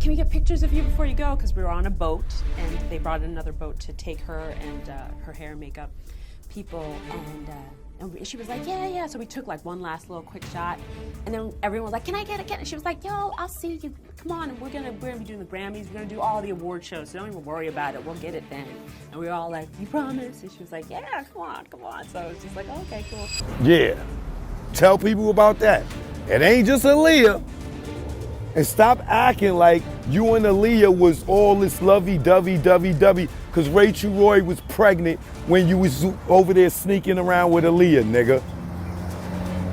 can we get pictures of you before you go? Because we were on a boat, and they brought another boat to take her and her hair and makeup people, and she was like, yeah. So we took like one last little quick shot, and then everyone was like, can I get it? And she was like, yo, I'll see you. Come on, and we're gonna be doing the Grammys. We're gonna do all the award shows. So don't even worry about it. We'll get it then. And we were all like, you promise? And she was like, yeah, come on. So it was just like, oh, okay, cool. Yeah, tell people about that. It ain't just Aaliyah. And stop acting like you and Aaliyah was all this lovey-dovey, because Rachel Roy was pregnant when you was over there sneaking around with Aaliyah, nigga.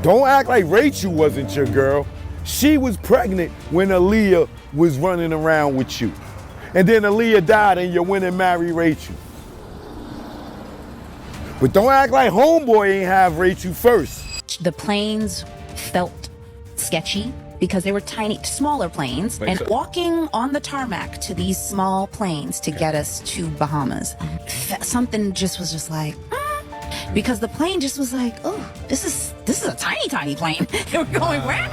Don't act like Rachel wasn't your girl. She was pregnant when Aaliyah was running around with you. And then Aaliyah died and you went and married Rachel. But don't act like homeboy ain't have Rachel first. The planes felt sketchy because they were tiny, smaller planes. And walking on the tarmac to these small planes to get us to Bahamas, something just was just like, because the plane just was like, oh, this is a tiny plane. They were going, where?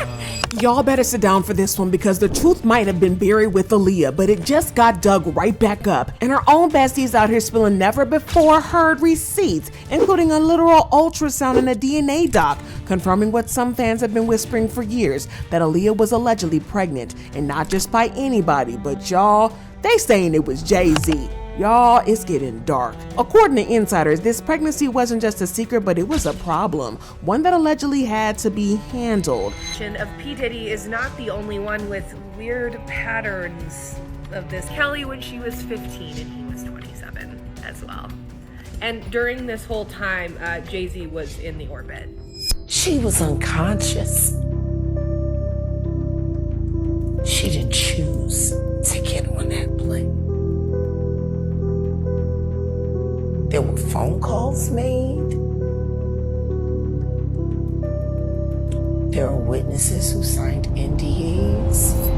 Y'all better sit down for this one because the truth might have been buried with Aaliyah, but it just got dug right back up. And her own besties out here spilling never before heard receipts, including a literal ultrasound and a DNA doc, confirming what some fans have been whispering for years, that Aaliyah was allegedly pregnant, and not just by anybody, but y'all, they saying it was Jay-Z. Y'all, it's getting dark. According to insiders, this pregnancy wasn't just a secret, but it was a problem, one that allegedly had to be handled. Of P. Diddy is not the only one with weird patterns of this. Kelly when she was 15 and he was 27 as well. And during this whole time, Jay-Z was in the orbit. She was unconscious. She didn't choose to get on that plane. There were phone calls made. There are witnesses who signed NDAs.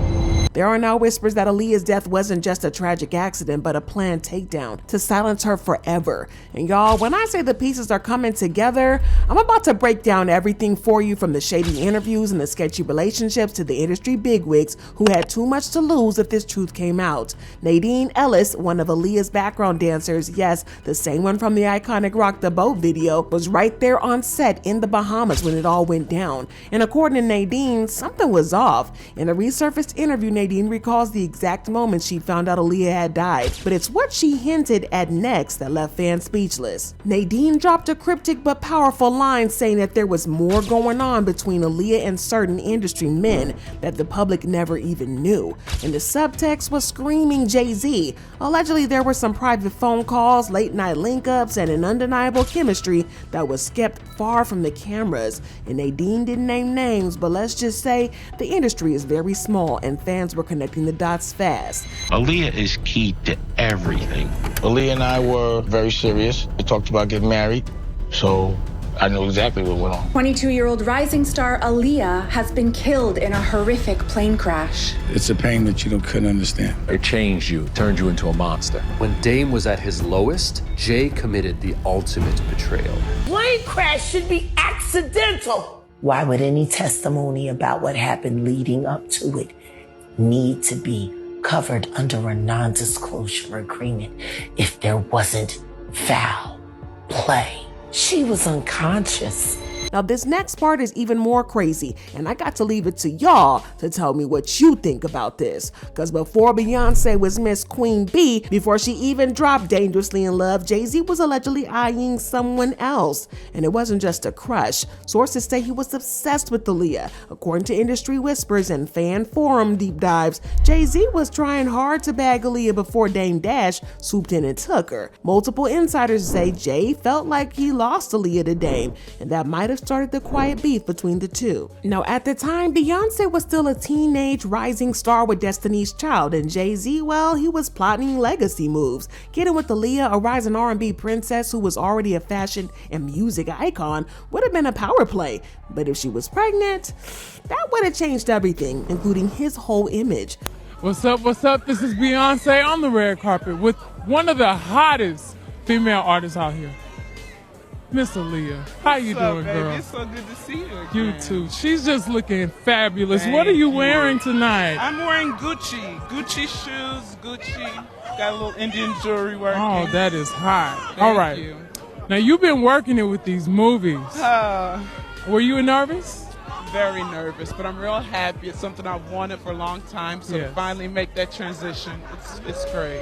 There are now whispers that Aaliyah's death wasn't just a tragic accident, but a planned takedown to silence her forever. And y'all, when I say the pieces are coming together, I'm about to break down everything for you, from the shady interviews and the sketchy relationships to the industry bigwigs who had too much to lose if this truth came out. Nadine Ellis, one of Aaliyah's background dancers, yes, the same one from the iconic Rock the Boat video, was right there on set in the Bahamas when it all went down. And according to Nadine, something was off. In a resurfaced interview, Nadine recalls the exact moment she found out Aaliyah had died, but it's what she hinted at next that left fans speechless. Nadine dropped a cryptic but powerful line saying that there was more going on between Aaliyah and certain industry men that the public never even knew, and the subtext was screaming Jay-Z. Allegedly, there were some private phone calls, late night link-ups, and an undeniable chemistry that was kept far from the cameras. And Nadine didn't name names, but let's just say the industry is very small and fans were connecting the dots fast. Aaliyah is key to everything. Aaliyah and I were very serious. We talked about getting married, so I knew exactly what went on. 22-year-old rising star Aaliyah has been killed in a horrific plane crash. It's a pain that you couldn't understand. It changed you, turned you into a monster. When Dame was at his lowest, Jay committed the ultimate betrayal. Plane crash should be accidental. Why would any testimony about what happened leading up to it need to be covered under a non-disclosure agreement if there wasn't foul play? She was unconscious. Now this next part is even more crazy, and I got to leave it to y'all to tell me what you think about this. Cause before Beyonce was Miss Queen Bee, before she even dropped Dangerously in Love, Jay-Z was allegedly eyeing someone else. And it wasn't just a crush. Sources say he was obsessed with Aaliyah. According to industry whispers and fan forum deep dives, Jay-Z was trying hard to bag Aaliyah before Dame Dash swooped in and took her. Multiple insiders say Jay felt like he lost Aaliyah to Dame, and that might have started the quiet beef between the two. Now at the time, Beyonce was still a teenage rising star with Destiny's Child, and Jay-Z, well, he was plotting legacy moves. Getting with Aaliyah, a rising R&B princess who was already a fashion and music icon, would have been a power play. But if she was pregnant, that would have changed everything, including his whole image. What's up, what's up? This is Beyonce on the red carpet with one of the hottest female artists out here. Miss Aaliyah, how you What's up, doing, baby? girl? It's so good to see you again. You too. She's just looking fabulous. Thank What are you you. wearing tonight? I'm wearing Gucci shoes, Gucci. Got a little Indian jewelry working. Oh, that is hot. Thank All right. you. Now, you've been working it with these movies. Were you nervous? Very nervous, but I'm real happy. It's something I've wanted for a long time, so to Yes. finally make that transition, it's great.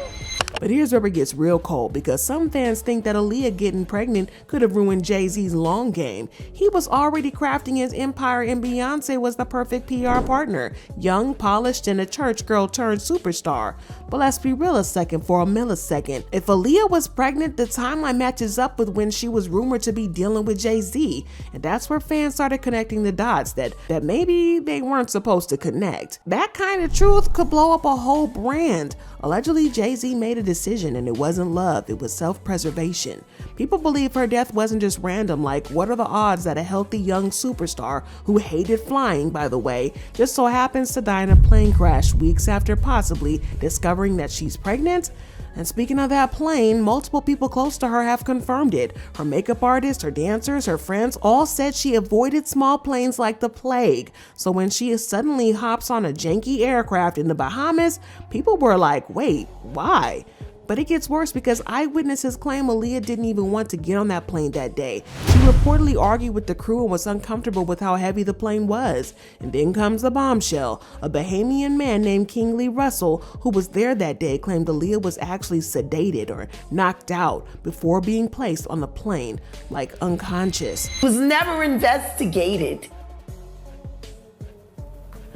But here's where it gets real cold, because some fans think that Aaliyah getting pregnant could have ruined Jay-Z's long game. He was already crafting his empire, and Beyonce was the perfect PR partner. Young, polished, and a church girl turned superstar. But let's be real a second for a millisecond. If Aaliyah was pregnant, the timeline matches up with when she was rumored to be dealing with Jay-Z. And that's where fans started connecting the dots that maybe they weren't supposed to connect. That kind of truth could blow up a whole brand. Allegedly, Jay-Z made a decision, and it wasn't love, it was self-preservation. People believe her death wasn't just random, like what are the odds that a healthy young superstar, who hated flying by the way, just so happens to die in a plane crash weeks after possibly discovering that she's pregnant? And speaking of that plane, multiple people close to her have confirmed it. Her makeup artist, her dancers, her friends all said she avoided small planes like the plague. So when she suddenly hops on a janky aircraft in the Bahamas, people were like, wait, why? But it gets worse, because eyewitnesses claim Aaliyah didn't even want to get on that plane that day. She reportedly argued with the crew and was uncomfortable with how heavy the plane was. And then comes the bombshell. A Bahamian man named Kingsley Russell, who was there that day, claimed Aaliyah was actually sedated or knocked out before being placed on the plane, like unconscious. Was never investigated.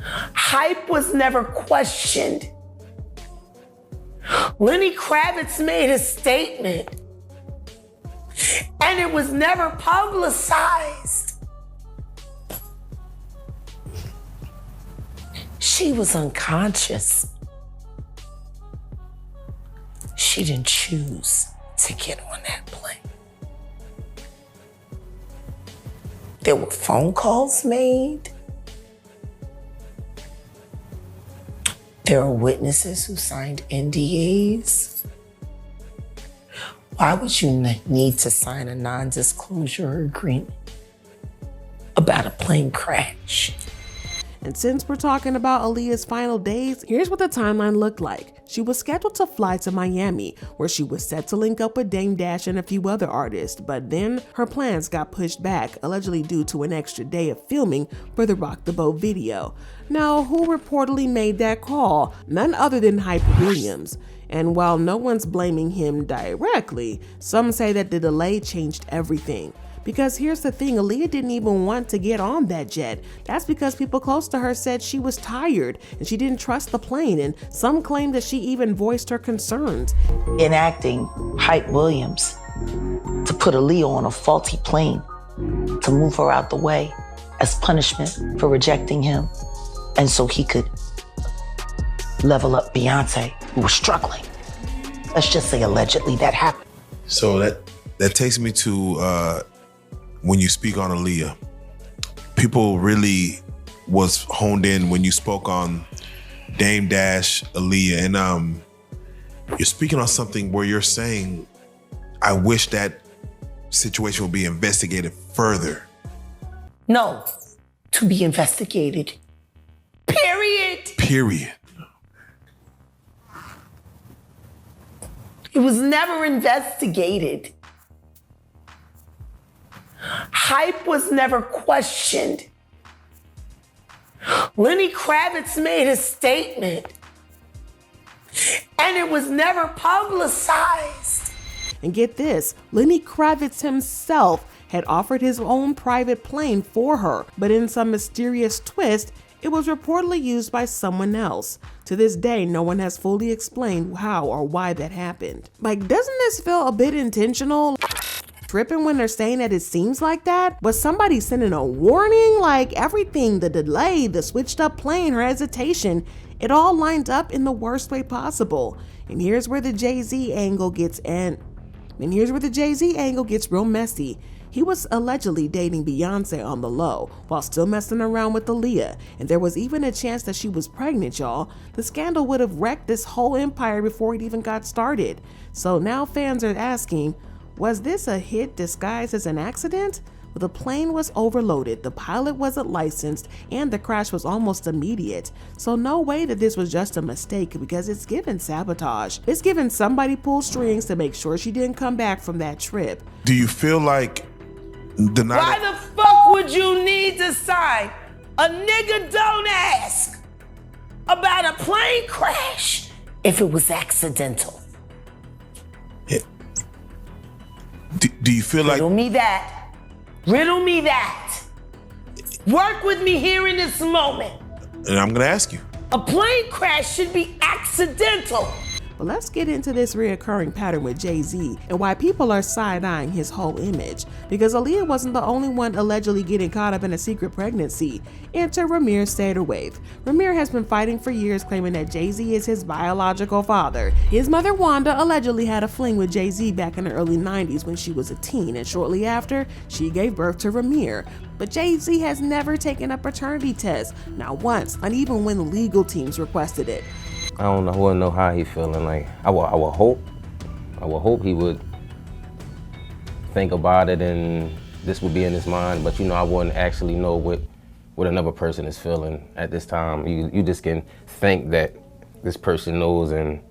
Hype was never questioned. Lenny Kravitz made a statement, and it was never publicized. She was unconscious. She didn't choose to get on that plane. There were phone calls made. There are witnesses who signed NDAs. Why would you need to sign a non-disclosure agreement about a plane crash? And since we're talking about Aaliyah's final days, here's what the timeline looked like. She was scheduled to fly to Miami, where she was set to link up with Dame Dash and a few other artists, but then her plans got pushed back, allegedly due to an extra day of filming for the Rock the Boat video. Now, who reportedly made that call? None other than Hype Williams. And while no one's blaming him directly, some say that the delay changed everything. Because here's the thing, Aaliyah didn't even want to get on that jet. That's because people close to her said she was tired and she didn't trust the plane, and some claim that she even voiced her concerns. Enacting Hype Williams to put Aaliyah on a faulty plane, to move her out the way as punishment for rejecting him, and so he could level up Beyonce, who was struggling. Let's just say allegedly that happened. So that takes me to when you speak on Aaliyah, people really was honed in when you spoke on Dame Dash, Aaliyah, and you're speaking on something where you're saying, I wish that situation would be investigated further. No, to be investigated. Period. Period. It was never investigated. Hype was never questioned. Lenny Kravitz made a statement, and it was never publicized. And get this, Lenny Kravitz himself had offered his own private plane for her, but in some mysterious twist, it was reportedly used by someone else. To this day, no one has fully explained how or why that happened. Like, doesn't this feel a bit intentional? Tripping when they're saying that it seems like that? Was somebody sending a warning? Like everything, the delay, the switched up plane, her hesitation, it all lined up in the worst way possible. And here's where the Jay-Z angle gets real messy. He was allegedly dating Beyonce on the low while still messing around with Aaliyah, and there was even a chance that she was pregnant, y'all. The scandal would have wrecked this whole empire before it even got started. So now fans are asking, Was this a hit disguised as an accident? Well, the plane was overloaded, the pilot wasn't licensed, and the crash was almost immediate. So no way that this was just a mistake, because it's given sabotage. It's given somebody pulled strings to make sure she didn't come back from that trip. Do you feel like the night? Why the fuck would you need to sign a nigga don't ask about a plane crash if it was accidental? Do you feel like? Riddle me that. Riddle me that. Work with me here in this moment. And I'm gonna ask you. A plane crash should be accidental. But let's get into this reoccurring pattern with Jay-Z and why people are side-eyeing his whole image. Because Aaliyah wasn't the only one allegedly getting caught up in a secret pregnancy. Enter Ramir Saderwave. Ramir has been fighting for years, claiming that Jay-Z is his biological father. His mother Wanda allegedly had a fling with Jay-Z back in the early 90s when she was a teen, and shortly after, she gave birth to Ramir. But Jay-Z has never taken a paternity test, not once, not even when legal teams requested it. I wouldn't know how he feeling. Like I would hope he would think about it and this would be in his mind. But I wouldn't actually know what another person is feeling at this time. You just can think that this person knows and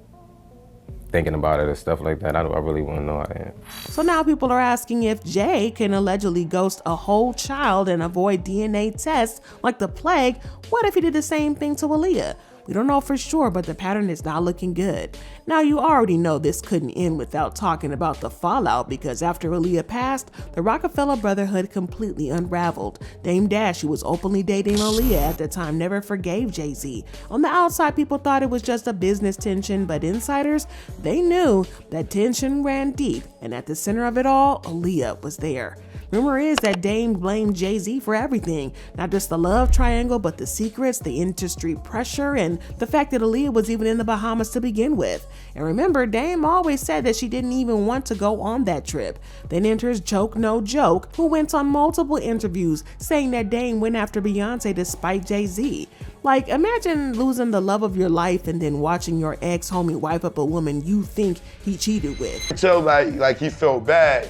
thinking about it and stuff like that. I really want to know. So now people are asking if Jay can allegedly ghost a whole child and avoid DNA tests like the plague. What if he did the same thing to Aaliyah? We don't know for sure, but the pattern is not looking good. Now, you already know this couldn't end without talking about the fallout, because after Aaliyah passed, the Rockafella Brotherhood completely unraveled. Dame Dash, who was openly dating Aaliyah at the time, never forgave Jay-Z. On the outside, people thought it was just a business tension, but insiders, they knew that tension ran deep, and at the center of it all, Aaliyah was there. Rumor is that Dame blamed Jay-Z for everything, not just the love triangle, but the secrets, the industry pressure, and the fact that Aaliyah was even in the Bahamas to begin with. And remember, Dame always said that she didn't even want to go on that trip. Then enters Joke No Joke, who went on multiple interviews saying that Dame went after Beyonce despite Jay-Z. Like, imagine losing the love of your life and then watching your ex-homie wife up a woman you think he cheated with. I tell like he felt bad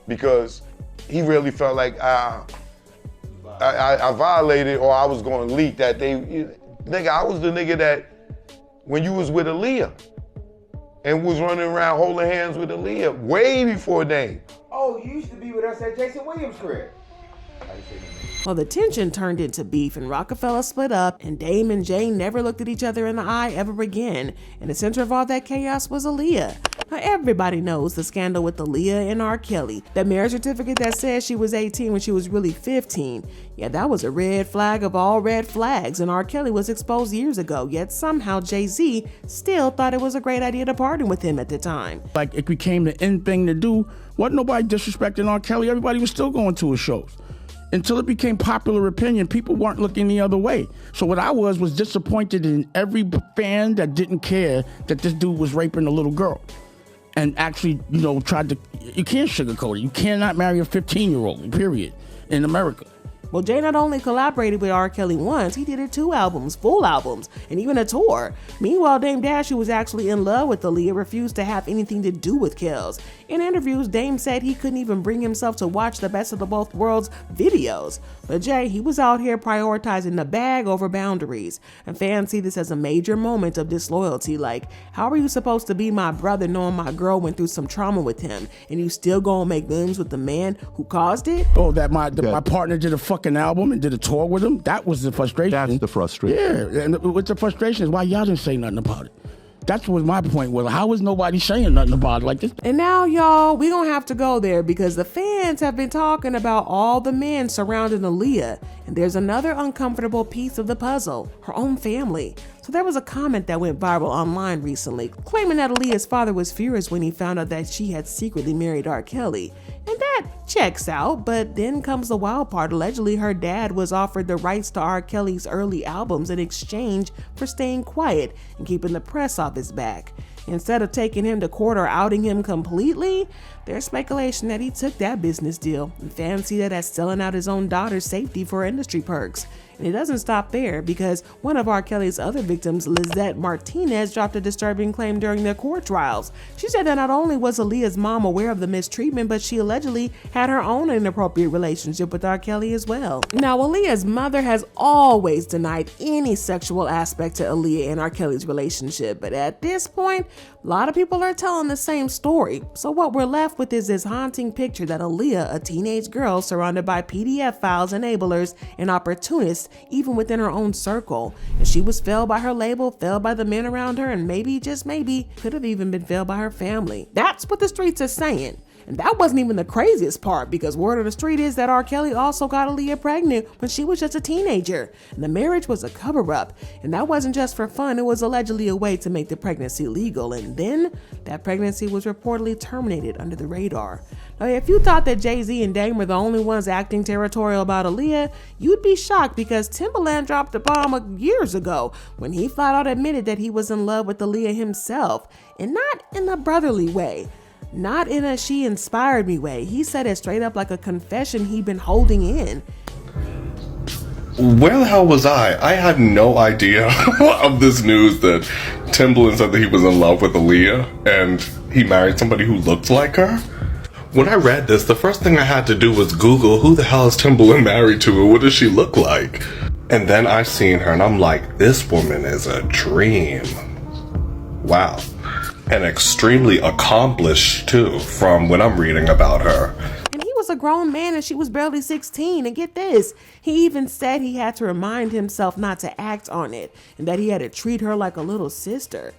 because he really felt like I violated, or I was going to leak that nigga, I was the nigga that when you was with Aaliyah and was running around holding hands with Aaliyah way before Dame. Oh, you used to be with us at Jason Williams' crib. Well, the tension turned into beef and Rockafella split up, and Dame and Jane never looked at each other in the eye ever again. And the center of all that chaos was Aaliyah. Now, everybody knows the scandal with Aaliyah and R. Kelly. That marriage certificate that says she was 18 when she was really 15. Yeah, that was a red flag of all red flags, and R. Kelly was exposed years ago, yet somehow Jay-Z still thought it was a great idea to pardon with him at the time. Like, it became the end thing to do. Wasn't nobody disrespecting R. Kelly. Everybody was still going to his shows. Until it became popular opinion, people weren't looking the other way. So what I was disappointed in every fan that didn't care that this dude was raping a little girl. And actually, tried to, you can't sugarcoat it. You cannot marry a 15-year-old, period, in America. Well, Jay not only collaborated with R. Kelly once, he did it 2 albums, full albums, and even a tour. Meanwhile, Dame Dash, who was actually in love with Aaliyah, refused to have anything to do with Kells. In interviews, Dame said he couldn't even bring himself to watch the Best of the Both Worlds videos. But Jay, he was out here prioritizing the bag over boundaries. And fans see this as a major moment of disloyalty. Like, how are you supposed to be my brother knowing my girl went through some trauma with him, and you still gonna make moves with the man who caused it? Oh, that my partner did a fucking album and did a tour with him? That was the frustration. That's the frustration. Yeah, and what's the frustration is why y'all didn't say nothing about it. That's what my point was. How is nobody saying nothing about it like this? And now, y'all, we gonna have to go there because the fans have been talking about all the men surrounding Aaliyah. And there's another uncomfortable piece of the puzzle, her own family. So there was a comment that went viral online recently, claiming that Aaliyah's father was furious when he found out that she had secretly married R. Kelly. And that checks out, but then comes the wild part. Allegedly, her dad was offered the rights to R. Kelly's early albums in exchange for staying quiet and keeping the press off his back. Instead of taking him to court or outing him completely, there's speculation that he took that business deal, and fans see that as selling out his own daughter's safety for industry perks. And it doesn't stop there, because one of R. Kelly's other victims, Lizette Martinez, dropped a disturbing claim during their court trials. She said that not only was Aaliyah's mom aware of the mistreatment, but she allegedly had her own inappropriate relationship with R. Kelly as well. Now, Aaliyah's mother has always denied any sexual aspect to Aaliyah and R. Kelly's relationship, but at this point, a lot of people are telling the same story. So what we're left with is this haunting picture that Aaliyah, a teenage girl surrounded by PDF files, enablers, and opportunists, even within her own circle. And she was failed by her label, failed by the men around her, and maybe, just maybe, could have even been failed by her family. That's what the streets are saying. And that wasn't even the craziest part, because word on the street is that R. Kelly also got Aaliyah pregnant when she was just a teenager. And the marriage was a cover-up. And that wasn't just for fun, it was allegedly a way to make the pregnancy legal. And then that pregnancy was reportedly terminated under the radar. Now, if you thought that Jay-Z and Dame were the only ones acting territorial about Aaliyah, you'd be shocked, because Timberland dropped a bomb years ago when he flat out admitted that he was in love with Aaliyah himself, and not in a brotherly way. Not in a she inspired me way. He said it straight up like a confession he'd been holding in. Where the hell was I? I had no idea of this news that Timberland said that he was in love with Aaliyah and he married somebody who looked like her. When I read this, the first thing I had to do was Google who the hell is Timberland married to and what does she look like? And then I seen her and I'm like, this woman is a dream. Wow. And extremely accomplished too, from when I'm reading about her. And he was a grown man and she was barely 16. And get this, he even said he had to remind himself not to act on it, and that he had to treat her like a little sister.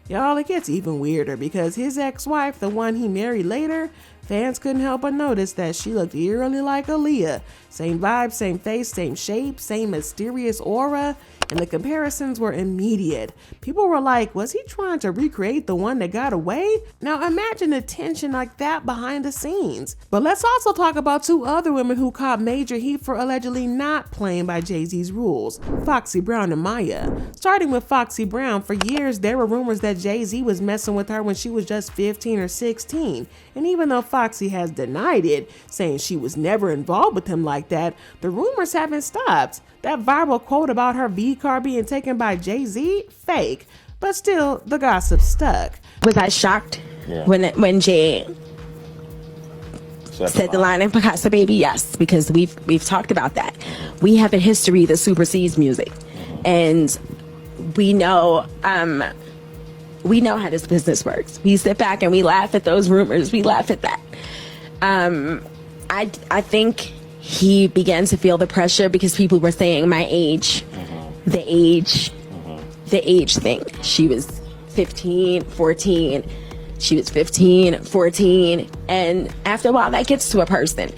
Y'all, it gets even weirder, because his ex-wife, the one he married later, fans couldn't help but notice that she looked eerily like Aaliyah. Same vibe, same face, same shape, same mysterious aura, and the comparisons were immediate. People were like, was he trying to recreate the one that got away? Now imagine the tension like that behind the scenes. But let's also talk about two other women who caught major heat for allegedly not playing by Jay-Z's rules, Foxy Brown and Maya. Starting with Foxy Brown, for years there were rumors that Jay-Z was messing with her when she was just 15 or 16. And even though Foxy has denied it, saying she was never involved with him like that, the rumors haven't stopped. That viral quote about her V-car being taken by Jay-Z, fake, but still the gossip stuck. Was I shocked when Jay said the line in Picasso Baby? Yes, because we've talked about that. We have a history that supersedes music, and we know how this business works. We sit back and we laugh at those rumors. We laugh at that. I think he began to feel the pressure because people were saying my age, the age thing. She was 15, 14. She was 15, 14. And after a while, that gets to a person.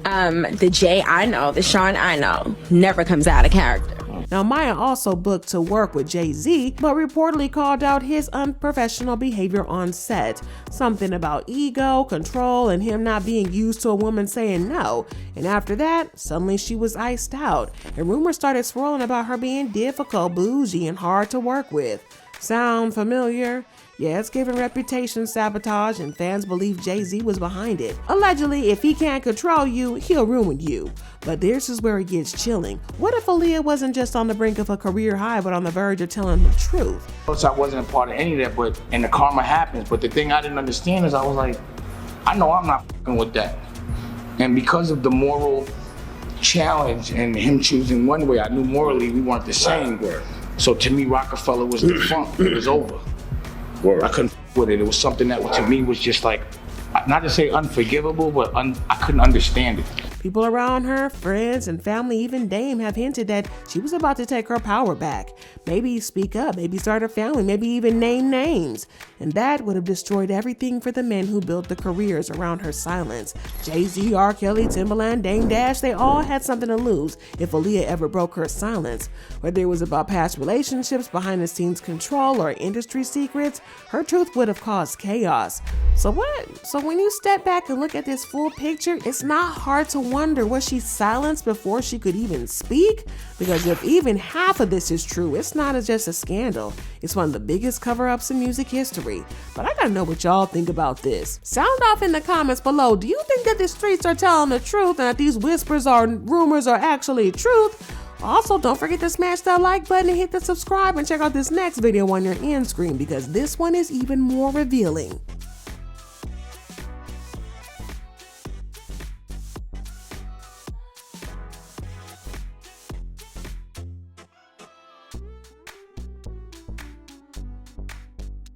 The Jay I know, the Sean I know, never comes out of character. Now, Maya also booked to work with Jay-Z, but reportedly called out his unprofessional behavior on set. Something about ego, control, and him not being used to a woman saying no. And after that, suddenly she was iced out, and rumors started swirling about her being difficult, bougie, and hard to work with. Sound familiar? Yeah, it's giving reputation sabotage, and fans believe Jay-Z was behind it. Allegedly, if he can't control you, he'll ruin you. But this is where it gets chilling. What if Aaliyah wasn't just on the brink of a career high, but on the verge of telling the truth? So I wasn't a part of any of that, and the karma happens. But the thing I didn't understand is I was like, I know I'm not fucking with that. And because of the moral challenge and him choosing one way, I knew morally we weren't the same. So to me, Rockafella was defunct. It was over. I couldn't with it. It was something that to me was just like, not to say unforgivable, but I couldn't understand it. People around her, friends and family, even Dame, have hinted that she was about to take her power back. Maybe speak up, maybe start a family, maybe even name names. And that would have destroyed everything for the men who built the careers around her silence. Jay-Z, R. Kelly, Timberland, Dame Dash, they all had something to lose if Aaliyah ever broke her silence. Whether it was about past relationships, behind the scenes control, or industry secrets, her truth would have caused chaos. So when you step back and look at this full picture, it's not hard to wonder, was she silenced before she could even speak? Because if even half of this is true, it's not just a scandal. It's one of the biggest cover-ups in music history. But I gotta know what y'all think about this. Sound off in the comments below. Do you think that the streets are telling the truth and that these whispers or rumors are actually truth? Also, don't forget to smash that like button and hit the subscribe and check out this next video on your end screen because this one is even more revealing.